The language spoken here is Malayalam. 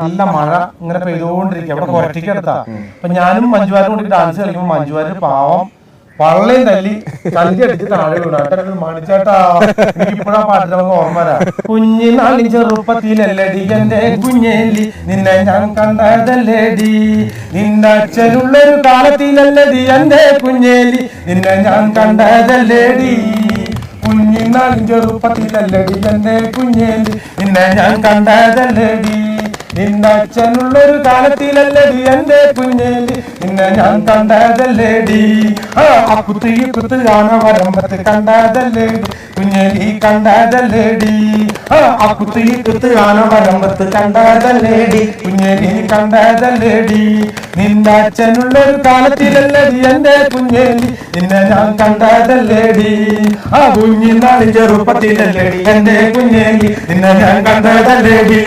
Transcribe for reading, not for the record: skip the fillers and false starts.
നല്ല മഴ ഇങ്ങനെ പെയ്തുകൊണ്ടിരിക്കുക. അവിടെ ഒറ്റയ്ക്കെടുത്താ. അപ്പൊ ഞാനും മഞ്ജുവാരും കൂടി ഡാൻസ് കളിക്കുമ്പോൾ മഞ്ജുവാര് പാവം വള്ളയും തല്ലി കല്ല് അടിച്ച് താഴെ വീണു. മണിച്ചേട്ടാ എനിക്ക് ഇപ്പോഴാ പാട്ടിന് ഓർമ്മ വരാ. കുഞ്ഞിനാളി ചെറുപ്പത്തിലല്ലടി എന്റെ കുഞ്ഞേലി നിന്നെ ഞാൻ കണ്ടതല്ലേടി, നിന്റെ അച്ഛനുള്ളൊരു കാലത്തിലല്ലടി എന്റെ കുഞ്ഞേലി നിന്നെ ഞാൻ കണ്ടതല്ലേടി. കുഞ്ഞിനാളി ചെറുപ്പത്തിലല്ലടി എന്റെ കുഞ്ഞേലി നിന്നെ ഞാൻ കണ്ടതല്ലേടി, നിന്റെ അച്ഛനുള്ളൊരു കാലത്തിലല്ലടി എന്റെ കുഞ്ഞേലി നിന്നെ ഞാൻ കണ്ടതല്ലേടി. ആ കുത്തി കുത്ത് കാണ വരമ്പത്ത് കണ്ടതല്ലേടി കുഞ്ഞേലി കണ്ടതല്ലേടി. ആ കുത്തി കുത്ത് കാണ വരമ്പത്ത് കണ്ടതല്ലേടി കുഞ്ഞേലി കണ്ടതല്ലേടി. നിന്റെ അച്ഛനുള്ളൊരു കാലത്തിലല്ലടി എന്റെ കുഞ്ഞേലി നിന്നെ ഞാൻ കണ്ടതല്ലേടി. ആ കുഞ്ഞിനാളി ചെറുപ്പത്തിലല്ലടി എന്റെ കുഞ്ഞേലി നിന്നെ ഞാൻ കണ്ടതല്ലേടി.